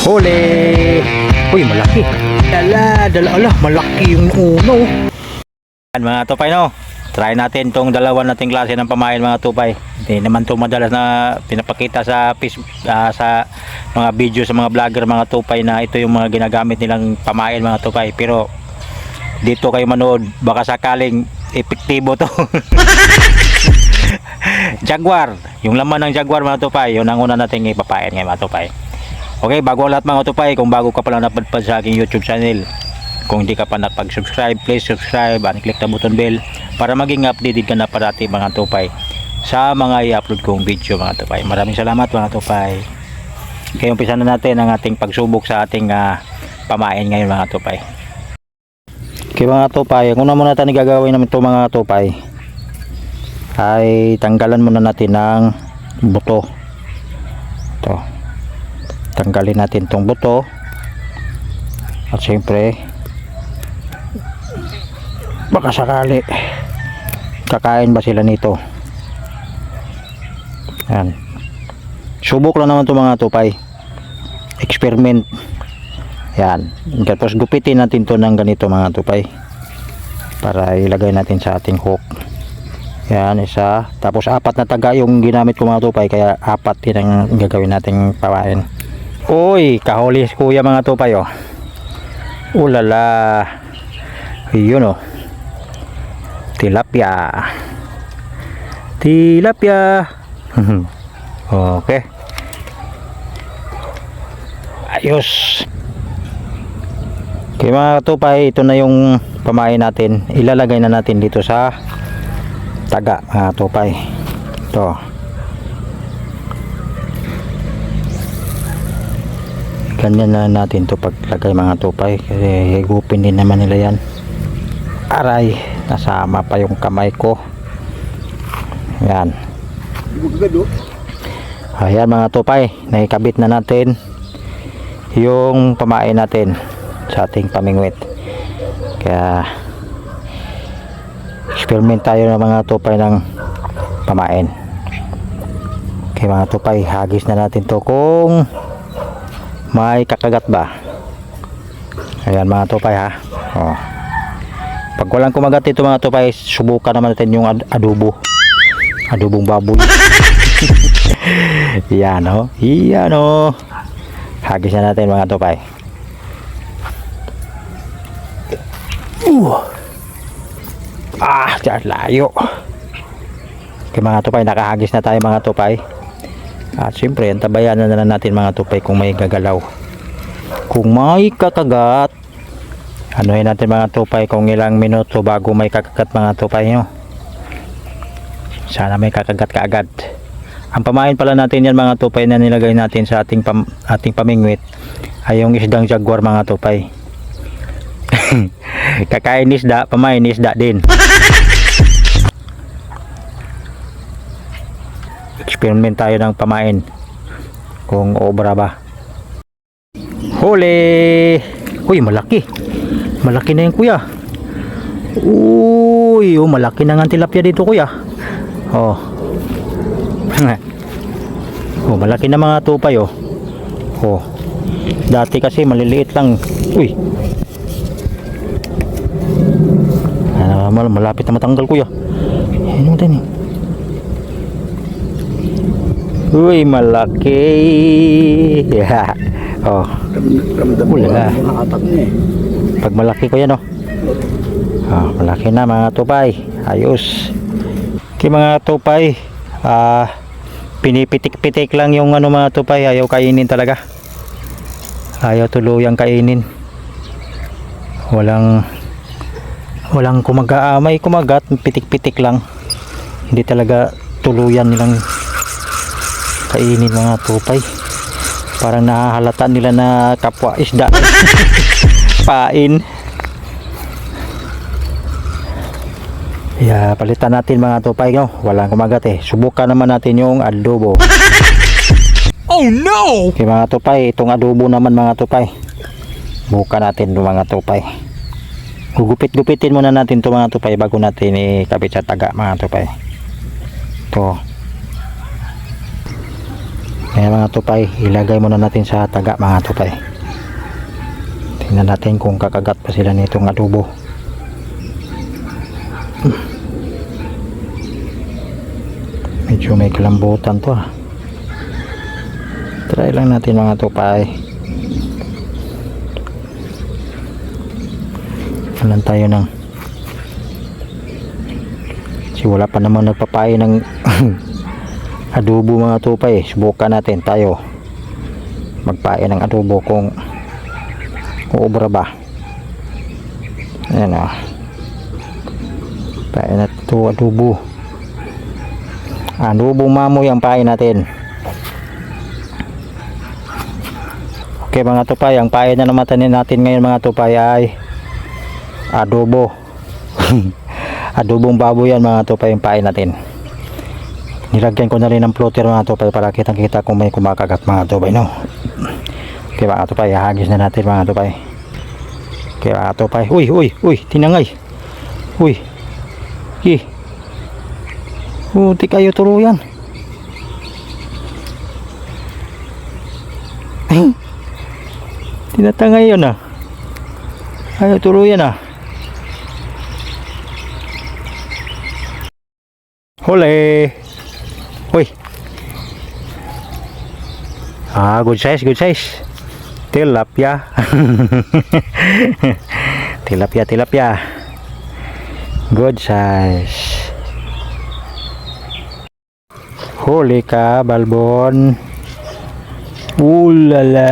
Huli! Uy, malaki. Dala, malaki yung uno. Yan mga tupay, no? Try natin tong dalawa nating klase ng pamain mga tupay. Hindi naman to madalas na pinapakita sa sa mga video sa mga vlogger mga tupay na ito yung mga ginagamit nilang pamain mga tupay. Pero dito kayo manood, baka sakaling epektibo to. Jaguar, yung laman ng Jaguar mga tupay, yun ang una nating ipapain ngayon mga tupay. Okay, bago ang lahat mga tupay, kung bago ka pa lang napadpad sa aking YouTube channel, kung hindi ka pa napag-subscribe, please subscribe and click the button bell para maging updated ka na parati mga tupay sa mga i-upload kong video mga tupay. Maraming salamat mga tupay. Kaya umpisa na natin ang ating pagsubok sa ating pamain ngayon mga tupay. Okay mga tupay, ang una muna natin gagawin namin ito mga tupay ay tanggalan muna natin ng buto. Ito, tanggalin natin itong buto at syempre baka sakali kakain ba sila nito. Yan, subok lang naman ito mga tupay, experiment. Yan, tapos gupitin natin to ng ganito mga tupay para ilagay natin sa ating hook. Yan, isa, tapos apat na taga yung ginamit ko mga tupay, kaya apat din ang gagawin nating pawain. Uy, kahuli kuya mga tupay, oh. Ulala, yun, oh. Tilapia. Okay, ayos. Okay mga tupay, ito na yung pamain natin. Ilalagay na natin dito sa taga mga tupay. Ito, ganyan na natin to paglagay mga tupay, kasi higupin din naman nila yan. Aray, nasama pa yung kamay ko. Yan, ayan mga tupay, naikabit na natin yung pamain natin sa ating pamingwit. Kaya experiment tayo ng mga tupay ng pamain. Okay mga tupay, hagis na natin to kung may kakagat ba. Ayan mga tupay, ha. Oh, pag walang kumagat ito mga tupay, subukan naman natin yung adobong baboy. Yan, oh. Yan, oh. Hagis na natin mga tupay. Dyan layo. Okay mga tupay, nakahagis na tayo mga tupay. At syempre, antabayan na lang natin mga tupay kung may gagalaw. Kung may kakagat, anuhin natin mga tupay kung ilang minuto bago may kakagat mga tupay nyo. Sana may kakagat kaagad. Ang pamain pala natin yan mga tupay na nilagay natin sa ating pamingwit ay yung isdang Jaguar mga tupay. Kakain isda, pamain isda din. Experiment tayo ng pamain kung obra ba. Huli! Uy, malaki. Malaki na yung kuya. Uy, oh, malaki na nga tilapia dito kuya. Oh. Oh, malaki na mga tupay, oh. Oh. Dati kasi maliliit lang. Uy. Malapit na matanggal kuya. Ano din eh. Uy, malaki. Yeah. Oh. Ulala. Pag malaki ko yan, oh. Oh, malaki na mga tupay. Ayos. Okay mga tupay, pinipitik-pitik lang yung mga tupay. Ayaw kainin talaga. Ayaw tuluyang kainin. Walang may kumagat, pitik-pitik lang. Hindi talaga tuluyan nilang kainin mga tupay. Parang nahahalata nila na kapwa isda. Pain. Yeah, palitan natin mga tupay, no? Walang kumagat eh. Subukan naman natin yung adobo. Oh no! Okay mga tupay, itong adobo naman mga tupay. Subukan natin itong mga tupay. Gugupit-gupitin muna natin itong mga tupay bago natin ikabit sa taga mga tupay. Ito. Ayan mga tupay, ilagay muna natin sa taga mga tupay. Tingnan natin kung kakagat pa sila nitong adobo. Medyo may kalambutan to ah. Try lang natin mga tupay. Alam tayo ng kasi wala pa naman nagpapain ng adobo mga tupay. Subukan natin tayo magpain ng adobo kung uubra ba. Ayan o, pain natin ito adobo. Adobong mamoy ang pain natin. Okay mga tupay, ang pain na naman natin ngayon mga tupay ay adobo. Adobong baboy yan mga tupay yung pain natin. Nilagyan ko na rin ng floater mga tupay para kitang kita kung may kumakagat mga tupay, no? Okay mga tupay, hagis na natin mga tupay. Okay mga tupay, uy, tinangay. Uy, buti kayo tuluyan. Tinatangay yun ah. Ayaw tuluyan ah. Huli. Uy. Good size, good size. Tilapia. tilapia. Good size. Huli ka, balbon. Ulala.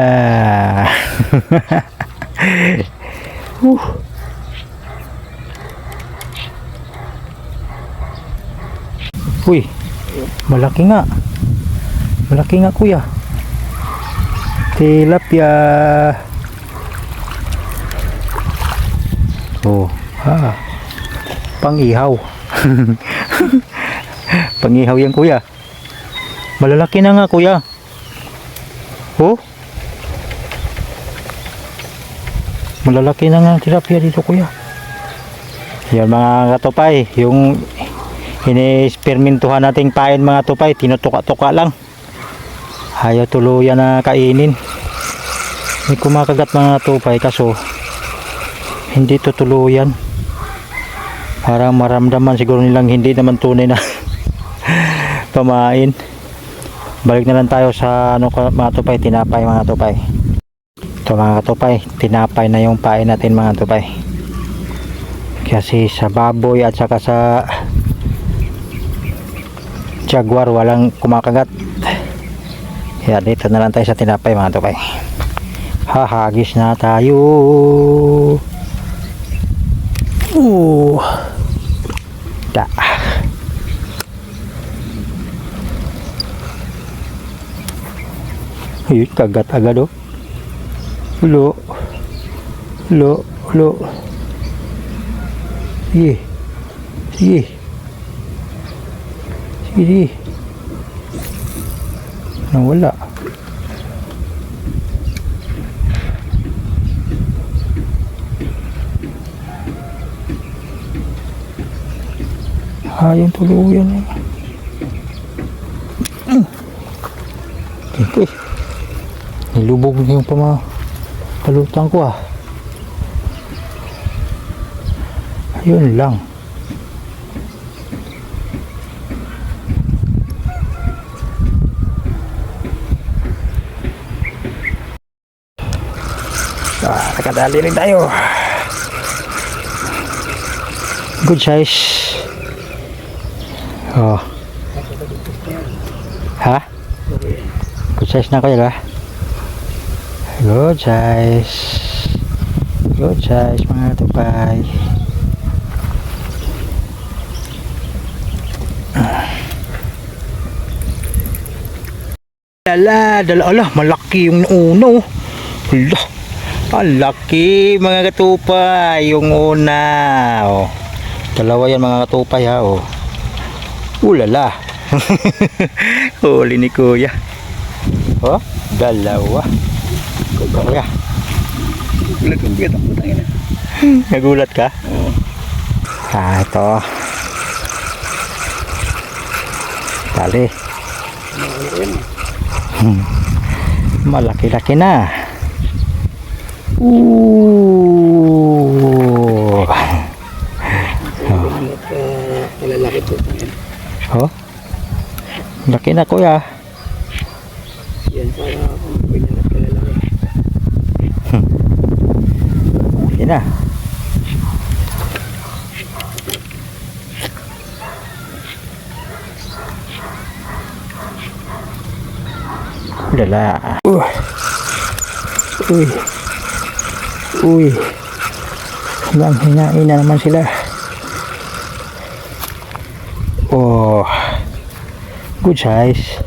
Uy, malaki nga kuya. Tilapia. Oh, pang-ihaw. Pang-ihaw yan kuya. Malalaki na nga kuya. Oh, malalaki na nga ang tilapia dito kuya. Yan mga katupay, yung inispermintuhan nating pain mga tupay, tinutuka-tuka lang. Ayaw tuluyan na kainin. May kumakagat mga tupay kaso hindi tutuluyan. Parang maramdaman siguro nilang hindi naman tunay na pamain. Balik na lang tayo sa mga tupay, tinapay mga tupay. Ito mga tupay, tinapay na yung pain natin mga tupay. Kasi sa baboy at saka sa jaguar walang kumakagat. Kaya dito na lang tayo sa tinapay mga tupay. Hahagis na tayo. Da. Ay, kagat agad oh. Ulo. Sige. Nawala. Yung tuluyan eh. Okay. Nilubog na yung palutan ko ah. Ayun lang. Nakadali rin tayo. Good size. Oh. Ha? Good size na kayo lah. Good size. Good size mga tupay. Dala, malaki yung uno. Hala. Ang laki mga katupay. Yung una. Oh. Dalawa yan mga katupay ha. Oh. Ulala. Huli ni kuya. Oh, dalawa. Kuya. Nagulat ka? Oo. Ito. Tali. Malaki-laki na. Ooh. Malalaki po. Oh. Laki na kuya. Yan para kung pinangat ka lalaki. Laki na. Lala. Uy. Uy. Hanggang hinain na naman sila. Oh. Good size.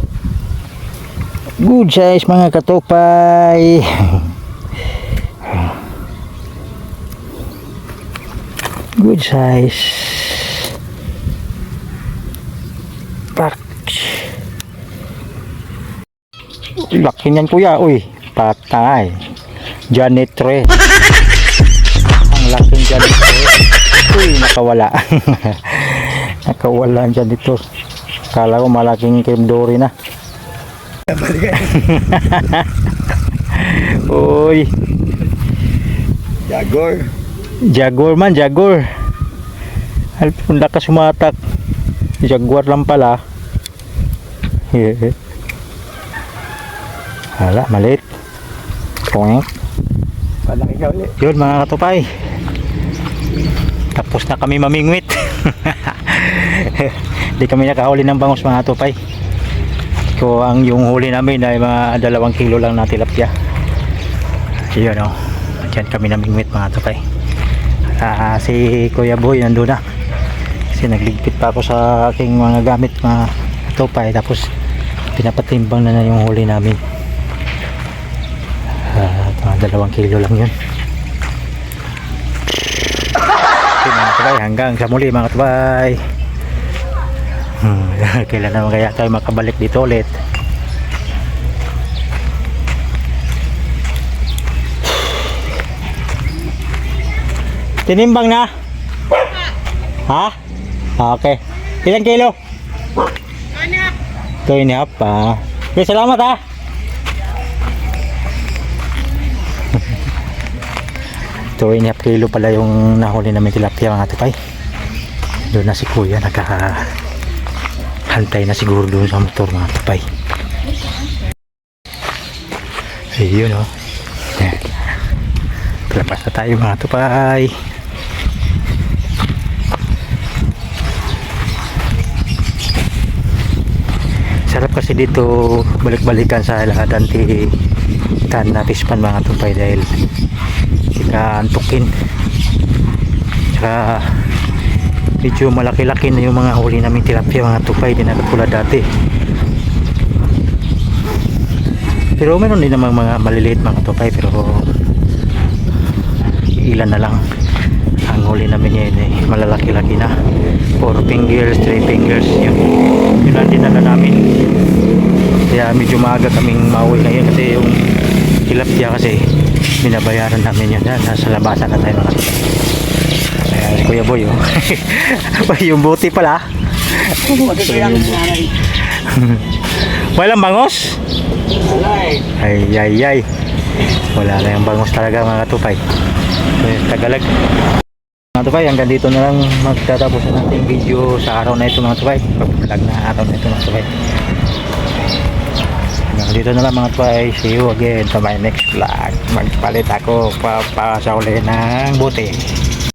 Good size mga katupay. Good size. Pak. Laki niyan kuya. Uy. Patay. Janitre. Ang laking janitre. Uy, nakawala. Nakawala ang janitor. Kala ko malaking kimdori na. Uy. Jaguar. Jaguar man, jaguar. Ang lakas sumatak. Jaguar lang pala. Hala, maliit. Koink. Palaki ka ulit. Yun mga katupay. Tapos na kami mamingwit. Hindi kami nakahuli ng bangus mga katupay. So ang yung huli namin ay mga 2 kilo lang na tilapia. Yun o. Diyan kami namingwit mga katupay. Si Kuya Boy nandun na. Kasi nagligpit pa ako sa aking mga gamit mga katupay. Tapos pinapatimbang na yung huli namin. Mga 2 kilo lang yun. Okay mga katubay, hanggang sa muli mga katubay. Kailan naman kaya tayo makabalik dito ulit. Tinimbang na? Ha? Okay. Ilang kilo? 2.5 pa. Okay, salamat ha. Ito 2.5 kilo pala yung nahuli namin tilapia mga tipay. Doon na si kuya nakahantay na siguro doon sa motor mga tipay. Ayun o. Palapas na tayo mga tipay. Sarap kasi dito balik-balikan sa lahat tan na pispan mga tipay dahil antukin. Tsaka medyo malaki-laki na yung mga huli namin tilapia mga tupay, di na katulad dati. Pero meron din namang mga maliliit mga tupay, pero ilan na lang ang huli namin yun eh, malalaki-laki na. 4 fingers, 3 fingers yun lang dinala namin. Kaya medyo maaga kaming mauwi ngayon kasi yung tilapia kasi binabayaran namin yun. Nasa labasan na tayo mga si Kuya Boy oh. Yung buti pala. Walang bangos? Ay ay ay. Wala na yung bangos talaga mga tupay. Tagalag mga tupay, hanggang dito na lang magtatapos na natin video sa araw na ito mga tupay. Pag-vlog na araw na ito mga tupay. Dito na lang mga tupay. See you again sa my next vlog. Magpalit ako sa uli ng buti.